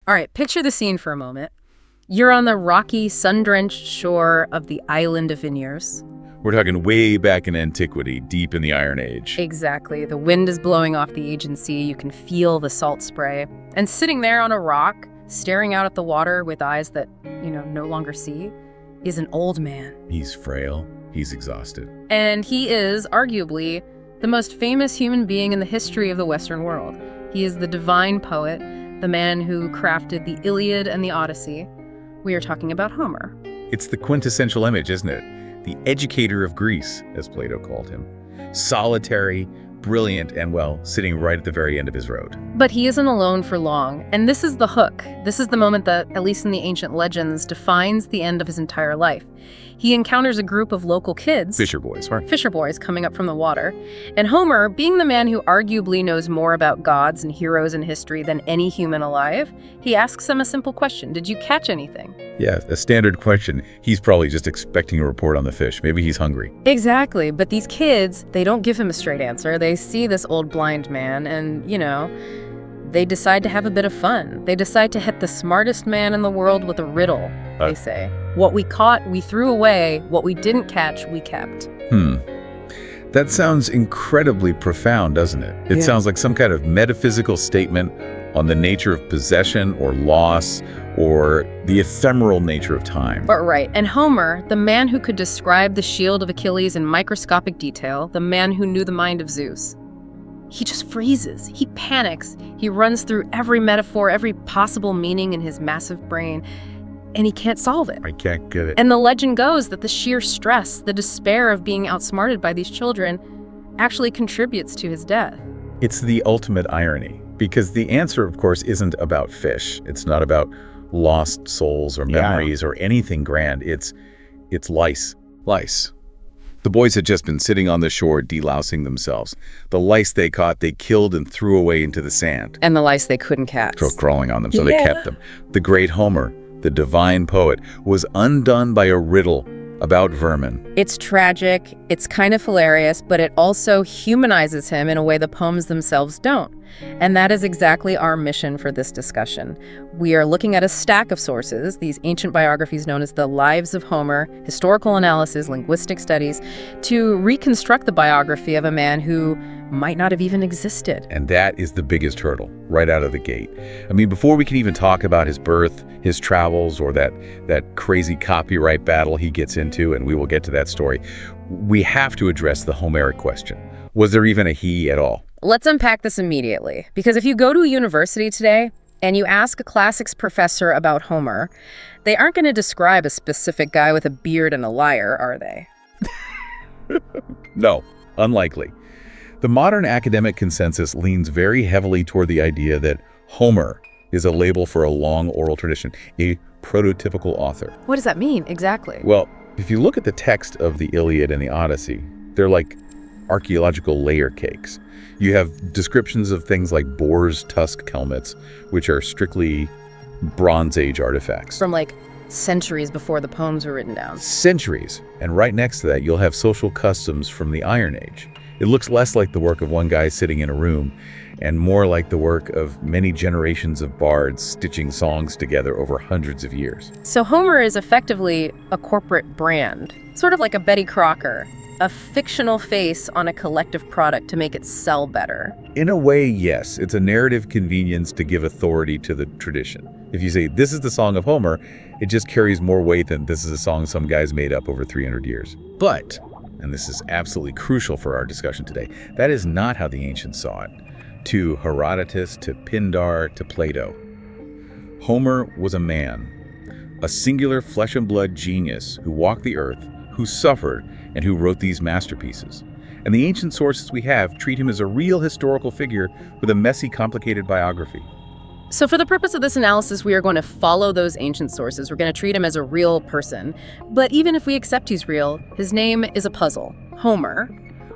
All right, picture the scene for a moment. You're on the rocky, sun-drenched shore of the island of Iniers. We're talking way back in antiquity, deep in the Iron Age. Exactly. The wind is blowing off the Aegean Sea. You can feel the salt spray. And sitting there on a rock, staring out at the water with eyes that, no longer see, is an old man. He's frail. He's exhausted. And he is, arguably, the most famous human being in the history of the Western world. He is the divine poet, the man who crafted the Iliad and the Odyssey. We are talking about Homer. It's the quintessential image, isn't it? The educator of Greece, as Plato called him. Solitary, brilliant, and, sitting right at the very end of his road. But he isn't alone for long, and this is the hook. This is the moment that, at least in the ancient legends, defines the end of his entire life. He encounters a group of local kids. Fisher boys, right? Fisher boys coming up from the water. And Homer, being the man who arguably knows more about gods and heroes in history than any human alive, he asks them a simple question. Did you catch anything? Yeah, a standard question. He's probably just expecting a report on the fish. Maybe he's hungry. Exactly. But these kids, they don't give him a straight answer. They see this old blind man and, they decide to have a bit of fun. They decide to hit the smartest man in the world with a riddle, they say. What we caught, we threw away. What we didn't catch, we kept. That sounds incredibly profound, doesn't it? It sounds like some kind of metaphysical statement on the nature of possession or loss or the ephemeral nature of time. But right. And Homer, the man who could describe the shield of Achilles in microscopic detail, the man who knew the mind of Zeus, he just freezes. He panics. He runs through every metaphor, every possible meaning in his massive brain, and he can't solve it. I can't get it. And the legend goes that the sheer stress, the despair of being outsmarted by these children actually contributes to his death. It's the ultimate irony, because the answer, of course, isn't about fish. It's not about lost souls or memories or anything grand. It's lice. Lice. The boys had just been sitting on the shore delousing themselves. The lice they caught, they killed and threw away into the sand. And the lice they couldn't catch. Crawling on them, so they kept them. The great Homer, the divine poet, was undone by a riddle about vermin. It's tragic, it's kind of hilarious, but it also humanizes him in a way the poems themselves don't. And that is exactly our mission for this discussion. We are looking at a stack of sources, these ancient biographies known as the Lives of Homer, historical analysis, linguistic studies, to reconstruct the biography of a man who might not have even existed. And that is the biggest hurdle, right out of the gate. I mean, before we can even talk about his birth, his travels, or that crazy copyright battle he gets into, and we will get to that story, we have to address the Homeric question. Was there even a he at all? Let's unpack this immediately, because if you go to a university today and you ask a classics professor about Homer, they aren't going to describe a specific guy with a beard and a lyre, are they? No, unlikely. The modern academic consensus leans very heavily toward the idea that Homer is a label for a long oral tradition, a prototypical author. What does that mean, exactly? Well, if you look at the text of the Iliad and the Odyssey, they're like archaeological layer cakes. You have descriptions of things like boar's tusk helmets, which are strictly Bronze Age artifacts. From centuries before the poems were written down. Centuries. And right next to that, you'll have social customs from the Iron Age. It looks less like the work of one guy sitting in a room and more like the work of many generations of bards stitching songs together over hundreds of years. So Homer is effectively a corporate brand, sort of like a Betty Crocker, a fictional face on a collective product to make it sell better. In a way, yes. It's a narrative convenience to give authority to the tradition. If you say, this is the song of Homer, it just carries more weight than this is a song some guys made up over 300 years. But, and this is absolutely crucial for our discussion today, that is not how the ancients saw it. To Herodotus, to Pindar, to Plato. Homer was a man, a singular flesh and blood genius who walked the earth, who suffered, and who wrote these masterpieces. And the ancient sources we have treat him as a real historical figure with a messy, complicated biography. So for the purpose of this analysis, we are going to follow those ancient sources. We're going to treat him as a real person. But even if we accept he's real, his name is a puzzle. Homer.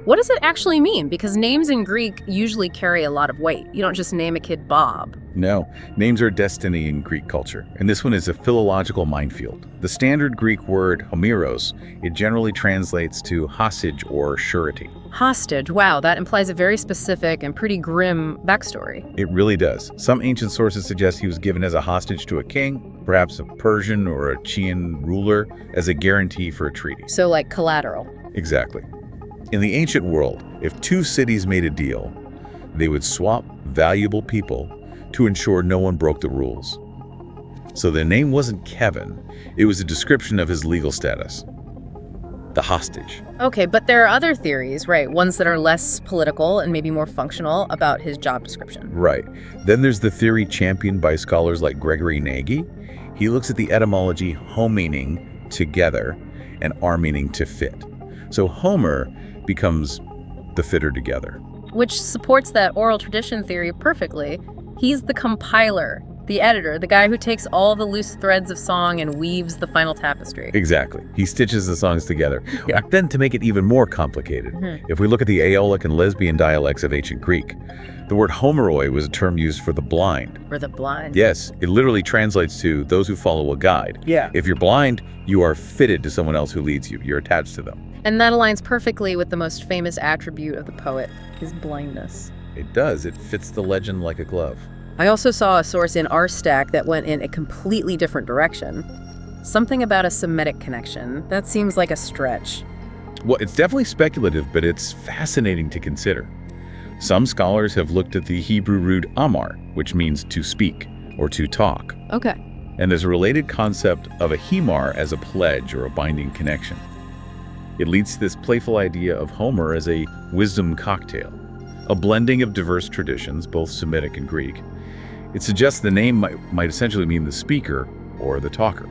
What does it actually mean? Because names in Greek usually carry a lot of weight. You don't just name a kid Bob. No, names are destiny in Greek culture, and this one is a philological minefield. The standard Greek word homeros, it generally translates to hostage or surety. Hostage, wow, that implies a very specific and pretty grim backstory. It really does. Some ancient sources suggest he was given as a hostage to a king, perhaps a Persian or a Chian ruler, as a guarantee for a treaty. So like collateral. Exactly. In the ancient world, if two cities made a deal, they would swap valuable people to ensure no one broke the rules. So the name wasn't Kevin, it was a description of his legal status. The hostage. Okay, but there are other theories, right? Ones that are less political and maybe more functional about his job description. Right. Then there's the theory championed by scholars like Gregory Nagy. He looks at the etymology home meaning together and are meaning to fit. So Homer becomes the fitter together. Which supports that oral tradition theory perfectly. He's the compiler, the editor, the guy who takes all the loose threads of song and weaves the final tapestry. Exactly. He stitches the songs together. Yeah. Then to make it even more complicated, if we look at the Aeolic and lesbian dialects of ancient Greek, the word homeroi was a term used for the blind. For the blind? Yes, it literally translates to those who follow a guide. Yeah. If you're blind, you are fitted to someone else who leads you. You're attached to them. And that aligns perfectly with the most famous attribute of the poet, his blindness. It does. It fits the legend like a glove. I also saw a source in our stack that went in a completely different direction. Something about a Semitic connection. That seems like a stretch. Well, it's definitely speculative, but it's fascinating to consider. Some scholars have looked at the Hebrew root amar, which means to speak or to talk. Okay. And there's a related concept of a hemar as a pledge or a binding connection. It leads to this playful idea of Homer as a wisdom cocktail, a blending of diverse traditions, both Semitic and Greek. It suggests the name might essentially mean the speaker or the talker.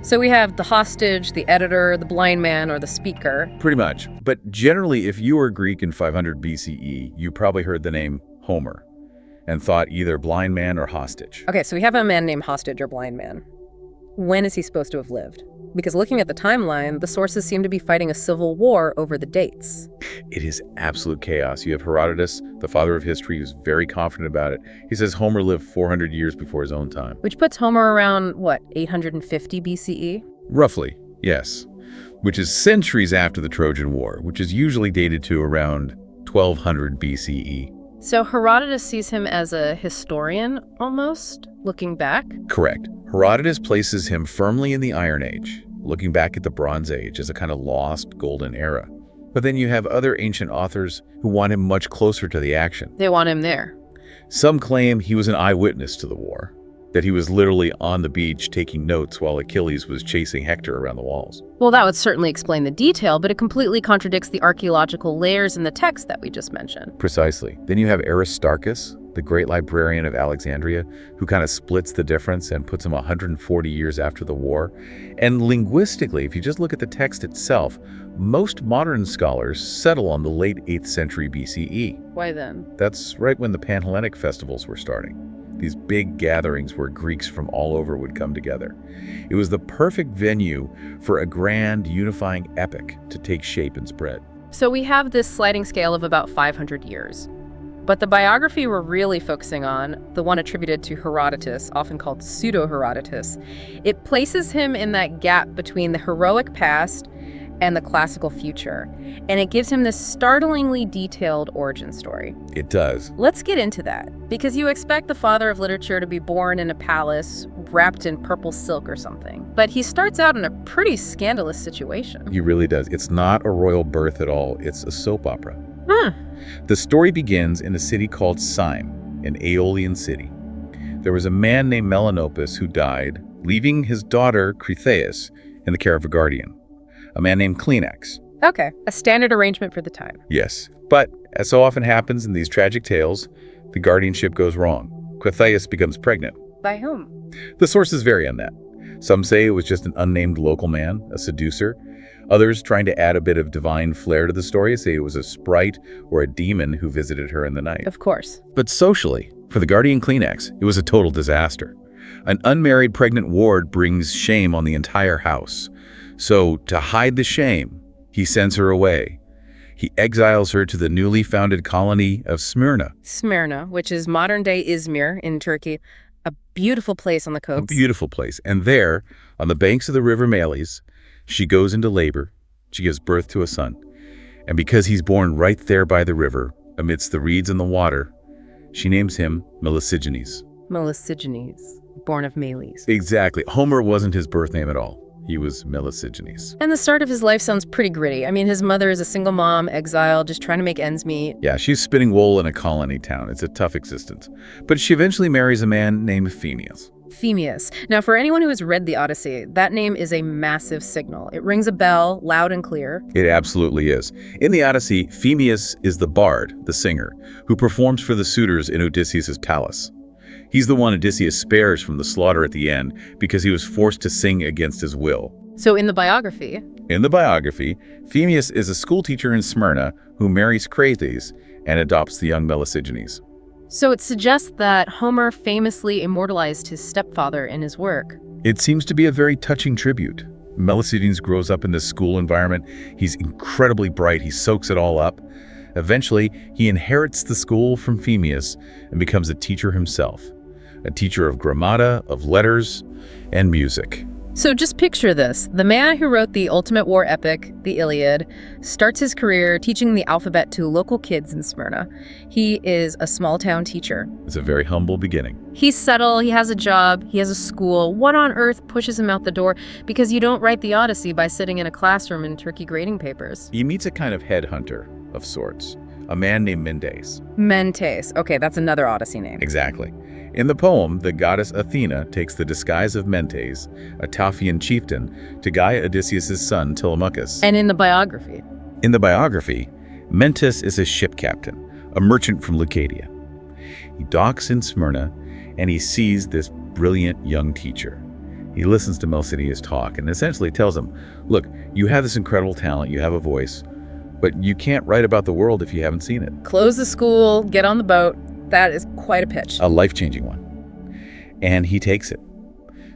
So we have the hostage, the editor, the blind man, or the speaker. Pretty much. But generally, if you were Greek in 500 BCE, you probably heard the name Homer and thought either blind man or hostage. Okay, so we have a man named Hostage or Blind Man. When is he supposed to have lived? Because looking at the timeline, the sources seem to be fighting a civil war over the dates. It is absolute chaos. You have Herodotus, the father of history, who's very confident about it. He says Homer lived 400 years before his own time. Which puts Homer around, what, 850 BCE? Roughly, yes. Which is centuries after the Trojan War, which is usually dated to around 1200 BCE. So Herodotus sees him as a historian, almost, looking back? Correct. Herodotus places him firmly in the Iron Age, looking back at the Bronze Age as a kind of lost golden era. But then you have other ancient authors who want him much closer to the action. They want him there. Some claim he was an eyewitness to the war, that he was literally on the beach taking notes while Achilles was chasing Hector around the walls. Well, that would certainly explain the detail, but it completely contradicts the archaeological layers in the text that we just mentioned. Precisely. Then you have Aristarchus, the great librarian of Alexandria, who kind of splits the difference and puts him 140 years after the war. And linguistically, if you just look at the text itself, most modern scholars settle on the late 8th century BCE. Why then? That's right when the Panhellenic festivals were starting. These big gatherings where Greeks from all over would come together. It was the perfect venue for a grand, unifying epic to take shape and spread. So we have this sliding scale of about 500 years. But the biography we're really focusing on, the one attributed to Herodotus, often called Pseudo-Herodotus, it places him in that gap between the heroic past and the classical future. And it gives him this startlingly detailed origin story. It does. Let's get into that, because you expect the father of literature to be born in a palace, wrapped in purple silk or something. But he starts out in a pretty scandalous situation. He really does. It's not a royal birth at all. It's a soap opera. The story begins in a city called Syme, an Aeolian city. There was a man named Melanopus who died, leaving his daughter Cretheus in the care of a guardian, a man named Kleenex. Okay, a standard arrangement for the time. Yes, but as so often happens in these tragic tales, the guardianship goes wrong. Cretheus becomes pregnant. By whom? The sources vary on that. Some say it was just an unnamed local man, a seducer. Others, trying to add a bit of divine flair to the story, say it was a sprite or a demon who visited her in the night. Of course. But socially, for the guardian Kleenex, it was a total disaster. An unmarried pregnant ward brings shame on the entire house. So, to hide the shame, he sends her away. He exiles her to the newly founded colony of Smyrna. Smyrna, which is modern-day Izmir in Turkey, a beautiful place on the A coast. beautiful place. And there, on the banks of the river Melis, she goes into labor. She gives birth to a son. And because he's born right there by the river, amidst the reeds and the water, she names him Melesigenes. Melesigenes, born of Meles. Exactly. Homer wasn't his birth name at all. He was Melesigenes. And the start of his life sounds pretty gritty. I mean, his mother is a single mom, exiled, just trying to make ends meet. Yeah, she's spinning wool in a colony town. It's a tough existence. But she eventually marries a man named Phemius. Phemius. Now, for anyone who has read the Odyssey, that name is a massive signal. It rings a bell, loud and clear. It absolutely is. In the Odyssey, Phemius is the bard, the singer, who performs for the suitors in Odysseus' palace. He's the one Odysseus spares from the slaughter at the end because he was forced to sing against his will. So in the biography, Phemius is a schoolteacher in Smyrna who marries Crates and adopts the young Melesigenes. so it suggests that Homer famously immortalized his stepfather in his work. It seems to be a very touching tribute. Melesigenes grows up in this school environment. He's incredibly bright. He soaks it all up. Eventually, he inherits the school from Phemius and becomes a teacher himself. A teacher of grammata, of letters, and music. So just picture this. The man who wrote the ultimate war epic, the Iliad, starts his career teaching the alphabet to local kids in Smyrna. He is a small-town teacher. It's a very humble beginning. He's settled, he has a job, he has a school. What on earth pushes him out the door? Because you don't write the Odyssey by sitting in a classroom in Turkey grading papers. He meets a kind of headhunter of sorts, a man named Mendes. Mentes. Okay, that's another Odyssey name. Exactly. In the poem, the goddess Athena takes the disguise of Mentes, a Taphian chieftain, to guide Odysseus' son Telemachus. And in the biography? In the biography, Mentes is a ship captain, a merchant from Leucadia. He docks in Smyrna, and he sees this brilliant young teacher. He listens to Melesigenes talk and essentially tells him, look, you have this incredible talent, you have a voice, but you can't write about the world if you haven't seen it. Close the school, get on the boat. That is quite a pitch. A life-changing one. And he takes it.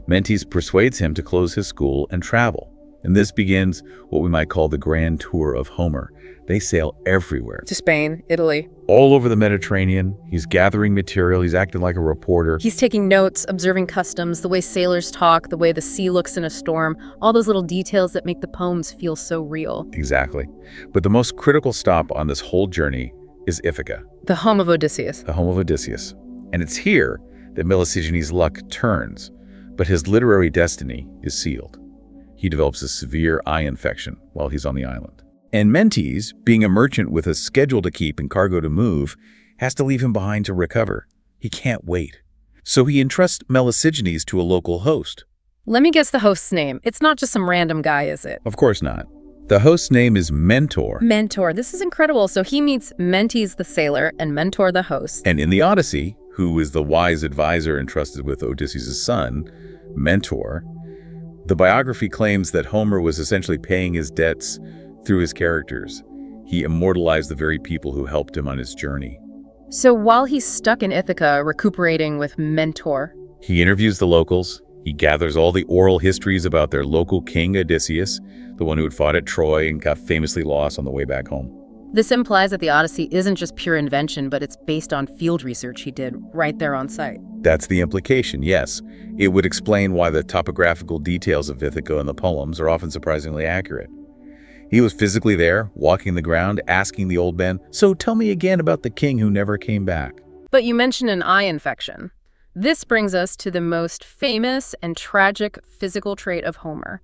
Mentes persuades him to close his school and travel. And this begins what we might call the grand tour of Homer. They sail everywhere. To Spain, Italy. All over the Mediterranean. He's gathering material. He's acting like a reporter. He's taking notes, observing customs, the way sailors talk, the way the sea looks in a storm, all those little details that make the poems feel so real. Exactly. But the most critical stop on this whole journey is Ithaca. The home of Odysseus. The home of Odysseus. And it's here that Melesigenes' luck turns, but his literary destiny is sealed. He develops a severe eye infection while he's on the island. And Mentes, being a merchant with a schedule to keep and cargo to move, has to leave him behind to recover. He can't wait. So he entrusts Melesigenes to a local host. Let me guess the host's name. It's not just some random guy, is it? Of course not. The host's name is Mentor. Mentor. This is incredible. So he meets Mentes the sailor and Mentor the host. And in the Odyssey, who is the wise advisor entrusted with Odysseus' son, Mentor, the biography claims that Homer was essentially paying his debts through his characters. He immortalized the very people who helped him on his journey. So while he's stuck in Ithaca, recuperating with Mentor, he interviews the locals. He gathers all the oral histories about their local king, Odysseus, the one who had fought at Troy and got famously lost on the way back home. This implies that the Odyssey isn't just pure invention, but it's based on field research he did right there on site. That's the implication, yes. It would explain why the topographical details of Ithaca in the poems are often surprisingly accurate. He was physically there, walking the ground, asking the old men, so tell me again about the king who never came back. But you mentioned an eye infection. This brings us to the most famous and tragic physical trait of Homer,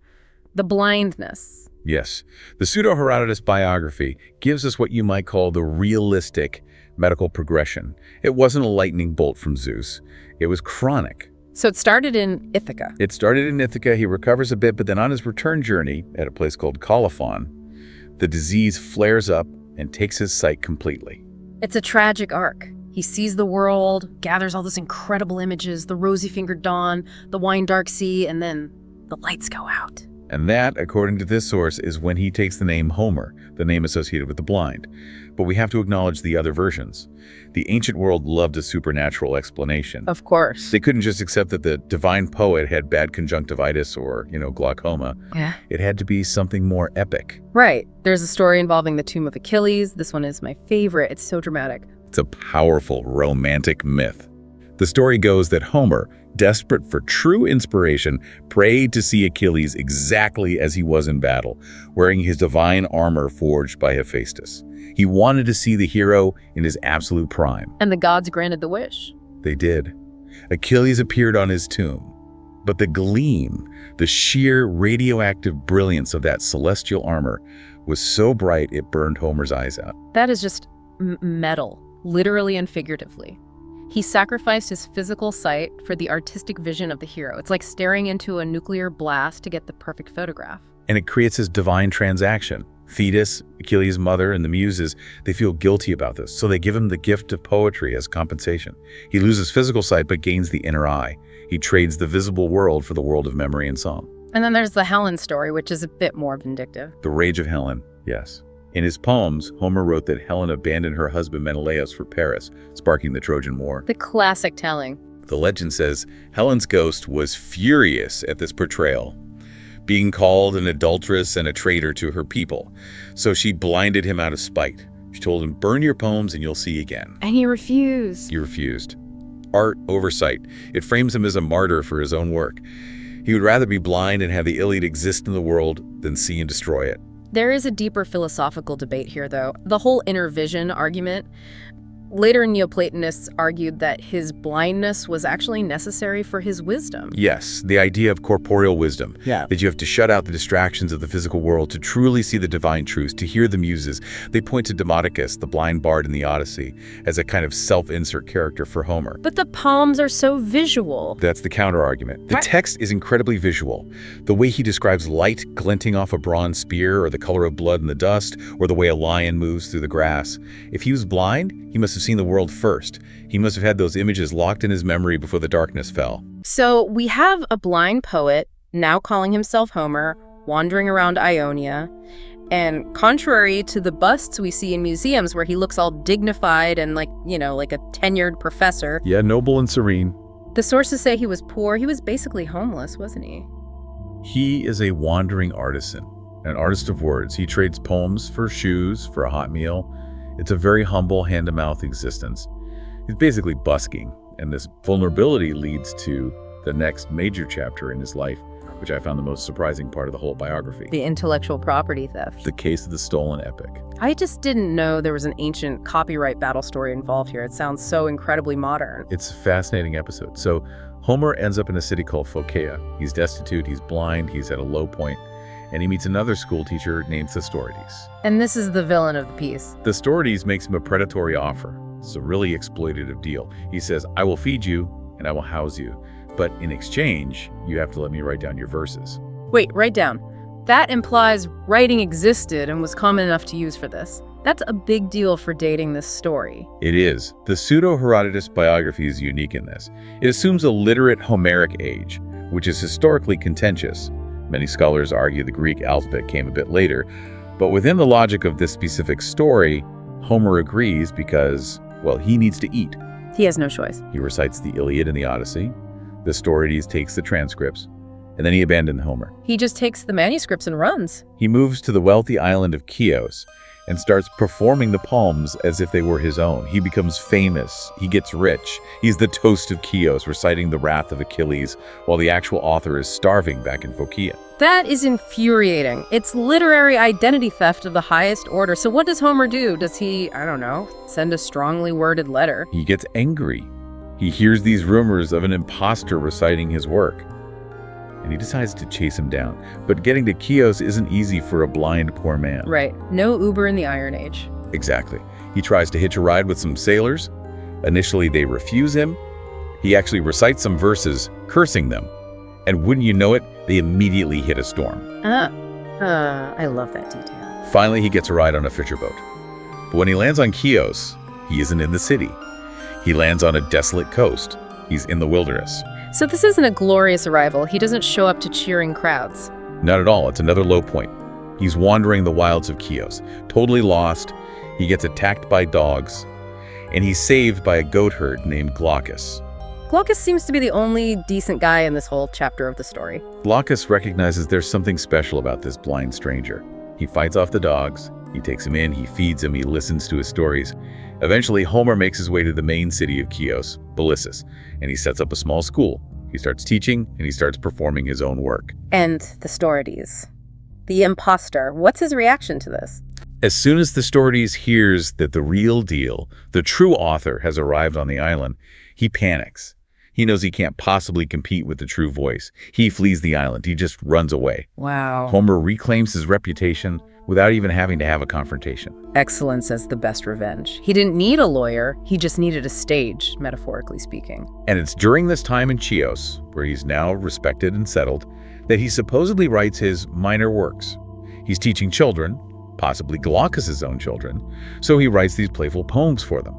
the blindness. Yes, the Pseudo-Herodotus biography gives us what you might call the realistic medical progression. It wasn't a lightning bolt from Zeus. It was chronic. So it started in Ithaca. He recovers a bit, but then on his return journey at a place called Colophon, the disease flares up and takes his sight completely. It's a tragic arc. He sees the world, gathers all these incredible images, the rosy-fingered dawn, the wine-dark sea, and then the lights go out. And that, according to this source, is when he takes the name Homer, the name associated with the blind. But we have to acknowledge the other versions. The ancient world loved a supernatural explanation. Of course. They couldn't just accept that the divine poet had bad conjunctivitis or, glaucoma. Yeah. It had to be something more epic. Right. There's a story involving the tomb of Achilles. This one is my favorite. It's so dramatic. It's a powerful, romantic myth. The story goes that Homer, desperate for true inspiration, prayed to see Achilles exactly as he was in battle, wearing his divine armor forged by Hephaestus. He wanted to see the hero in his absolute prime. And the gods granted the wish. They did. Achilles appeared on his tomb. But the gleam, the sheer radioactive brilliance of that celestial armor was so bright it burned Homer's eyes out. That is just metal, literally and figuratively. He sacrificed his physical sight for the artistic vision of the hero. It's like staring into a nuclear blast to get the perfect photograph. And it creates this divine transaction. Thetis, Achilles' mother, and the Muses, they feel guilty about this, so they give him the gift of poetry as compensation. He loses physical sight but gains the inner eye. He trades the visible world for the world of memory and song. And then there's the Helen story, which is a bit more vindictive. The Rage of Helen, yes. In his poems, Homer wrote that Helen abandoned her husband Menelaus for Paris, sparking the Trojan War. The classic telling. The legend says Helen's ghost was furious at this portrayal, being called an adulteress and a traitor to her people. So she blinded him out of spite. She told him, "Burn your poems and you'll see again." And he refused. He refused. Art oversight. It frames him as a martyr for his own work. He would rather be blind and have the Iliad exist in the world than see and destroy it. There is a deeper philosophical debate here, though. The whole inner vision argument. Later Neoplatonists argued that his blindness was actually necessary for his wisdom. Yes, the idea of corporeal wisdom. Yeah. That you have to shut out the distractions of the physical world to truly see the divine truths, to hear the muses. They point to Demodocus, the blind bard in the Odyssey, as a kind of self-insert character for Homer. But the poems are so visual. That's the counter-argument. The text is incredibly visual. The way he describes light glinting off a bronze spear, or the color of blood in the dust, or the way a lion moves through the grass. If he was blind, he must have seen the world first. He must have had those images locked in his memory before the darkness fell. So we have a blind poet, now calling himself Homer, wandering around Ionia. And contrary to the busts we see in museums where he looks all dignified and like a tenured professor. Yeah, noble and serene. The sources say he was poor. He was basically homeless, wasn't he? He is a wandering artisan, an artist of words. He trades poems for shoes, for a hot meal. It's a very humble, hand-to-mouth existence. He's basically busking, and this vulnerability leads to the next major chapter in his life, which I found the most surprising part of the whole biography. The intellectual property theft. The case of the stolen epic. I just didn't know there was an ancient copyright battle story involved here. It sounds so incredibly modern. It's a fascinating episode. So Homer ends up in a city called Phocaea. He's destitute, he's blind, he's at a low point, and he meets another school teacher named Thestorides. And this is the villain of the piece. Thestorides makes him a predatory offer. It's a really exploitative deal. He says, "I will feed you and I will house you, but in exchange, you have to let me write down your verses." Wait, write down. That implies writing existed and was common enough to use for this. That's a big deal for dating this story. It is. The Pseudo-Herodotus biography is unique in this. It assumes a literate Homeric age, which is historically contentious. Many scholars argue the Greek alphabet came a bit later, but within the logic of this specific story, Homer agrees because, well, he needs to eat. He has no choice. He recites the Iliad and the Odyssey. Thestorides takes the transcripts, and then he abandoned Homer. He just takes the manuscripts and runs. He moves to the wealthy island of Chios and starts performing the poems as if they were his own. He becomes famous. He gets rich. He's the toast of Chios, reciting the wrath of Achilles, while the actual author is starving back in Phocaea. That is infuriating. It's literary identity theft of the highest order. So what does Homer do? Does he, send a strongly worded letter? He gets angry. He hears these rumors of an imposter reciting his work, and he decides to chase him down. But getting to Chios isn't easy for a blind poor man. Right. No Uber in the Iron Age. Exactly. He tries to hitch a ride with some sailors. Initially, they refuse him. He actually recites some verses, cursing them. And wouldn't you know it, they immediately hit a storm. I love that detail. Finally, he gets a ride on a fisher boat. But when he lands on Chios, he isn't in the city. He lands on a desolate coast. He's in the wilderness. So this isn't a glorious arrival. He doesn't show up to cheering crowds. Not at all. It's another low point. He's wandering the wilds of Chios, totally lost. He gets attacked by dogs, and he's saved by a goat herd named Glaucus. Glaucus seems to be the only decent guy in this whole chapter of the story. Glaucus recognizes there's something special about this blind stranger. He fights off the dogs, he takes him in, he feeds him, he listens to his stories. Eventually, Homer makes his way to the main city of Chios, Bellissus, and he sets up a small school. He starts teaching, and he starts performing his own work. And the Storides, the imposter, what's his reaction to this? As soon as the Storides hears that the real deal, the true author, has arrived on the island, he panics. He knows he can't possibly compete with the true voice. He flees the island. He just runs away. Wow. Homer reclaims his reputation without even having to have a confrontation. Excellence as the best revenge. He didn't need a lawyer. He just needed a stage, metaphorically speaking. And it's during this time in Chios, where he's now respected and settled, that he supposedly writes his minor works. He's teaching children, possibly Glaucus's own children, so he writes these playful poems for them.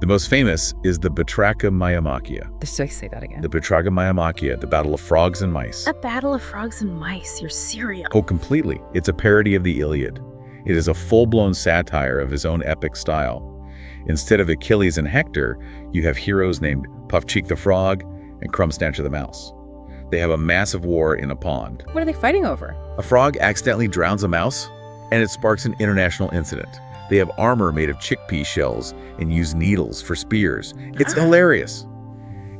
The most famous is the Batrachomyomachia. So say that again. The Batrachomyomachia, the Battle of Frogs and Mice. A battle of frogs and mice. You're serious. Oh, completely. It's a parody of the Iliad. It is a full-blown satire of his own epic style. Instead of Achilles and Hector, you have heroes named Puff-Cheek the Frog and Crumb-Snatcher the Mouse. They have a massive war in a pond. What are they fighting over? A frog accidentally drowns a mouse, and it sparks an international incident. They have armor made of chickpea shells and use needles for spears. It's hilarious.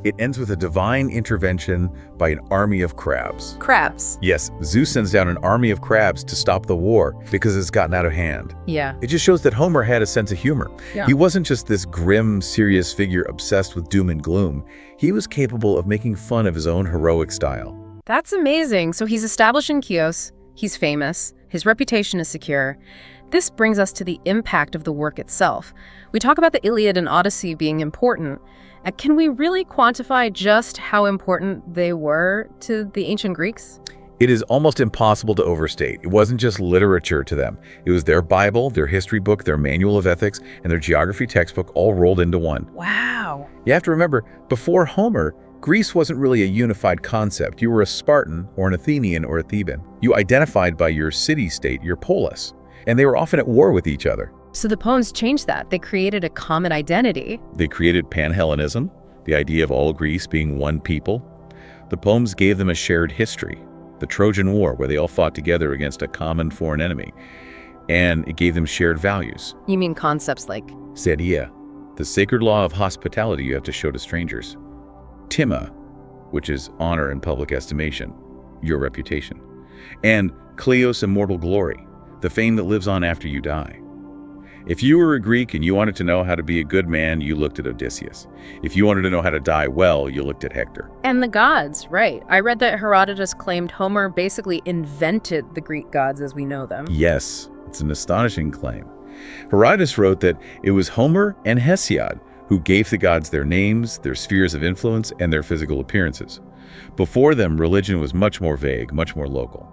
It ends with a divine intervention by an army of crabs. Crabs? Yes, Zeus sends down an army of crabs to stop the war because it's gotten out of hand. Yeah. It just shows that Homer had a sense of humor. Yeah. He wasn't just this grim, serious figure obsessed with doom and gloom. He was capable of making fun of his own heroic style. That's amazing. So he's established in Chios. He's famous. His reputation is secure. This brings us to the impact of the work itself. We talk about the Iliad and Odyssey being important. Can we really quantify just how important they were to the ancient Greeks? It is almost impossible to overstate. It wasn't just literature to them. It was their Bible, their history book, their manual of ethics, and their geography textbook all rolled into one. Wow. You have to remember, before Homer, Greece wasn't really a unified concept. You were a Spartan or an Athenian or a Theban. You identified by your city-state, your polis. And they were often at war with each other. So the poems changed that. They created a common identity. They created Pan-Hellenism, the idea of all Greece being one people. The poems gave them a shared history, the Trojan War, where they all fought together against a common foreign enemy. And it gave them shared values. You mean concepts like? Sedia, the sacred law of hospitality you have to show to strangers. Timma, which is honor and public estimation, your reputation. And Kleos, immortal glory, the fame that lives on after you die. If you were a Greek and you wanted to know how to be a good man, you looked at Odysseus. If you wanted to know how to die well, you looked at Hector. And the gods, right. I read that Herodotus claimed Homer basically invented the Greek gods as we know them. Yes, it's an astonishing claim. Herodotus wrote that it was Homer and Hesiod who gave the gods their names, their spheres of influence, and their physical appearances. Before them, religion was much more vague, much more local.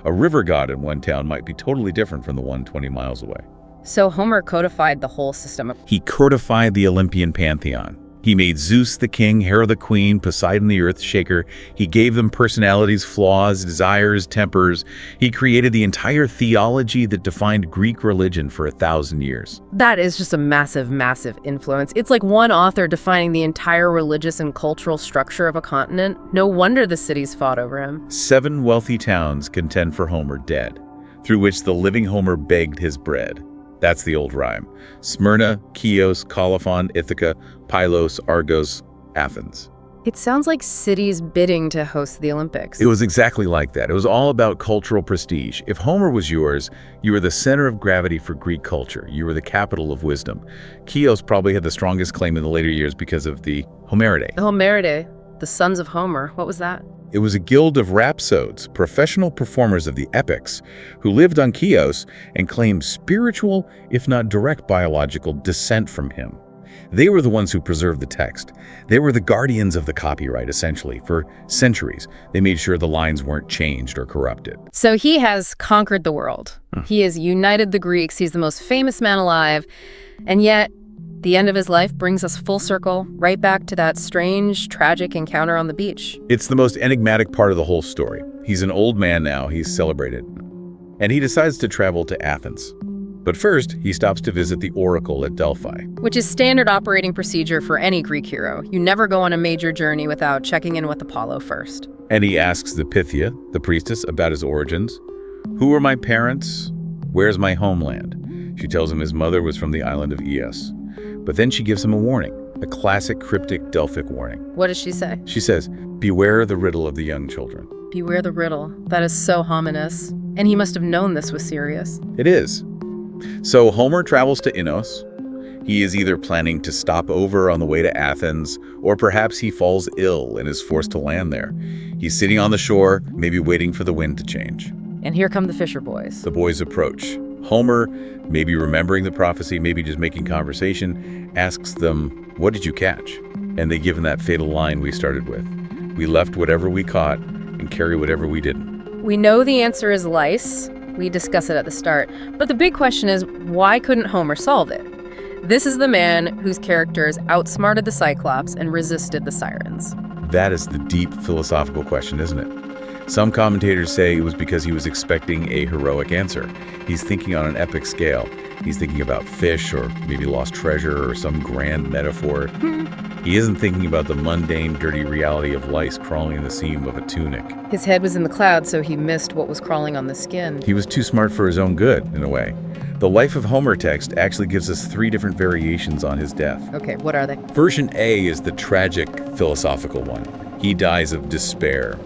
A river god in one town might be totally different from the one 20 miles away. So Homer codified the whole system. He codified the Olympian pantheon. He made Zeus the king, Hera the queen, Poseidon the earth shaker. He gave them personalities, flaws, desires, tempers. He created the entire theology that defined Greek religion for 1,000 years. That is just a massive, massive influence. It's like one author defining the entire religious and cultural structure of a continent. No wonder the cities fought over him. 7 wealthy towns contend for Homer dead, through which the living Homer begged his bread. That's the old rhyme. Smyrna, Chios, Colophon, Ithaca, Pylos, Argos, Athens. It sounds like cities bidding to host the Olympics. It was exactly like that. It was all about cultural prestige. If Homer was yours, you were the center of gravity for Greek culture. You were the capital of wisdom. Chios probably had the strongest claim in the later years because of the Homeridae. The Homeridae, the sons of Homer. What was that? It was a guild of rhapsodes, professional performers of the epics, who lived on Chios and claimed spiritual, if not direct biological, descent from him. They were the ones who preserved the text. They were the guardians of the copyright, essentially. For centuries, they made sure the lines weren't changed or corrupted. So he has conquered the world. He has united the Greeks. He's the most famous man alive. And yet, the end of his life brings us full circle, right back to that strange, tragic encounter on the beach. It's the most enigmatic part of the whole story. He's an old man now, he's celebrated. And he decides to travel to Athens. But first, he stops to visit the oracle at Delphi. Which is standard operating procedure for any Greek hero. You never go on a major journey without checking in with Apollo first. And he asks the Pythia, the priestess, about his origins. Who are my parents? Where's my homeland? She tells him his mother was from the island of Ios. But then she gives him a warning, a classic cryptic Delphic warning. What does she say? She says, beware the riddle of the young children. Beware the riddle. That is so ominous. And he must have known this was serious. It is. So Homer travels to Inos. He is either planning to stop over on the way to Athens, or perhaps he falls ill and is forced to land there. He's sitting on the shore, maybe waiting for the wind to change. And here come the Fisher Boys. The boys approach. Homer, maybe remembering the prophecy, maybe just making conversation, asks them, what did you catch? And they give him that fatal line we started with. We left whatever we caught and carry whatever we didn't. We know the answer is lice. We discuss it at the start. But the big question is, why couldn't Homer solve it? This is the man whose characters outsmarted the Cyclops and resisted the sirens. That is the deep philosophical question, isn't it? Some commentators say it was because he was expecting a heroic answer. He's thinking on an epic scale. He's thinking about fish or maybe lost treasure or some grand metaphor. He isn't thinking about the mundane, dirty reality of lice crawling in the seam of a tunic. His head was in the clouds, so he missed what was crawling on the skin. He was too smart for his own good, in a way. The Life of Homer text actually gives us 3 different variations on his death. Okay, what are they? Version A is the tragic, philosophical one. He dies of despair.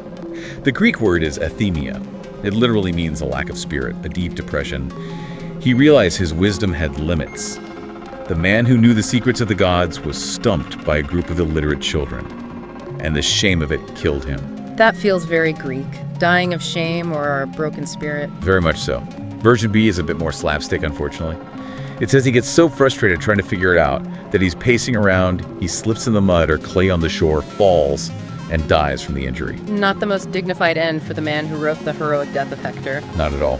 The Greek word is athemia. It literally means a lack of spirit, a deep depression. He realized his wisdom had limits. The man who knew the secrets of the gods was stumped by a group of illiterate children, and the shame of it killed him. That feels very Greek. Dying of shame or a broken spirit. Very much so. Version B is a bit more slapstick, unfortunately. It says he gets so frustrated trying to figure it out that he's pacing around, he slips in the mud or clay on the shore, falls, and dies from the injury. Not the most dignified end for the man who wrote the heroic death of Hector. Not at all.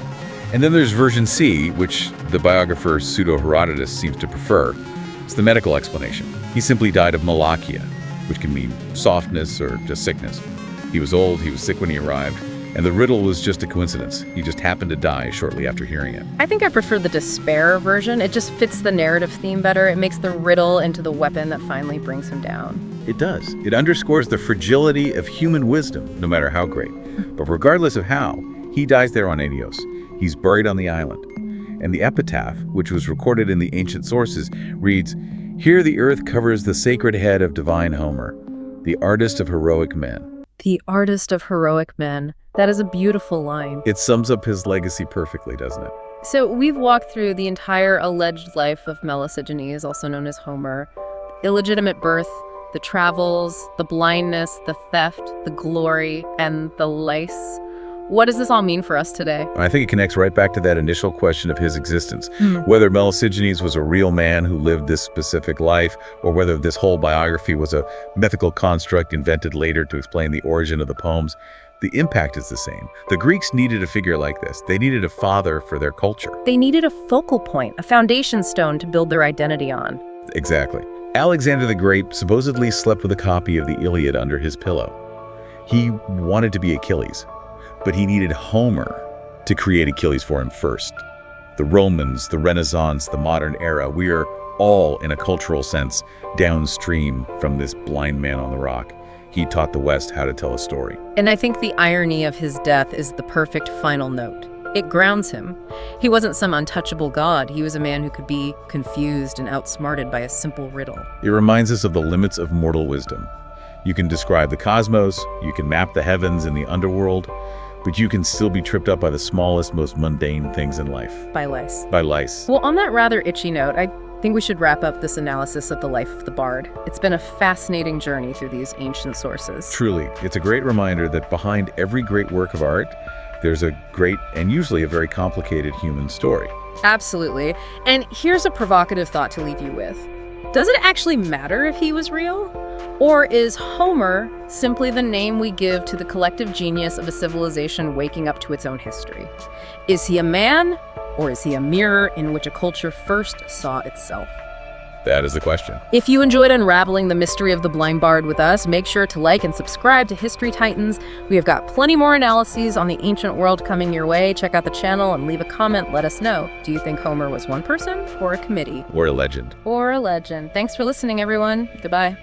And then there's version C, which the biographer Pseudo-Herodotus seems to prefer. It's the medical explanation. He simply died of malakia, which can mean softness or just sickness. He was old, he was sick when he arrived, and the riddle was just a coincidence. He just happened to die shortly after hearing it. I think I prefer the despair version. It just fits the narrative theme better. It makes the riddle into the weapon that finally brings him down. It does. It underscores the fragility of human wisdom, no matter how great. But regardless of how, he dies there on Aeneos. He's buried on the island. And the epitaph, which was recorded in the ancient sources, reads, "Here the earth covers the sacred head of divine Homer, the artist of heroic men." The artist of heroic men. That is a beautiful line. It sums up his legacy perfectly, doesn't it? So we've walked through the entire alleged life of Melesigenes, also known as Homer. Illegitimate birth, the travels, the blindness, the theft, the glory, and the lice. What does this all mean for us today? I think it connects right back to that initial question of his existence. Whether Melesigenes was a real man who lived this specific life, or whether this whole biography was a mythical construct invented later to explain the origin of the poems, the impact is the same. The Greeks needed a figure like this. They needed a father for their culture. They needed a focal point, a foundation stone to build their identity on. Exactly. Alexander the Great supposedly slept with a copy of the Iliad under his pillow. He wanted to be Achilles, but he needed Homer to create Achilles for him first. The Romans, the Renaissance, the modern era, we are all, in a cultural sense, downstream from this blind man on the rock. He taught the West how to tell a story. And I think the irony of his death is the perfect final note. It grounds him. He wasn't some untouchable god. He was a man who could be confused and outsmarted by a simple riddle. It reminds us of the limits of mortal wisdom. You can describe the cosmos, you can map the heavens and the underworld, but you can still be tripped up by the smallest, most mundane things in life. By lice. By lice. Well, on that rather itchy note, I think we should wrap up this analysis of the life of the bard. It's been a fascinating journey through these ancient sources. Truly, it's a great reminder that behind every great work of art, there's a great and usually a very complicated human story. Absolutely. And here's a provocative thought to leave you with. Does it actually matter if he was real? Or is Homer simply the name we give to the collective genius of a civilization waking up to its own history? Is he a man, or is he a mirror in which a culture first saw itself? That is the question. If you enjoyed unraveling the mystery of the blind bard with us, make sure to like and subscribe to History Titans. We have got plenty more analyses on the ancient world coming your way. Check out the channel and leave a comment. Let us know. Do you think Homer was one person or a committee? Or a legend. Or a legend. Thanks for listening, everyone. Goodbye.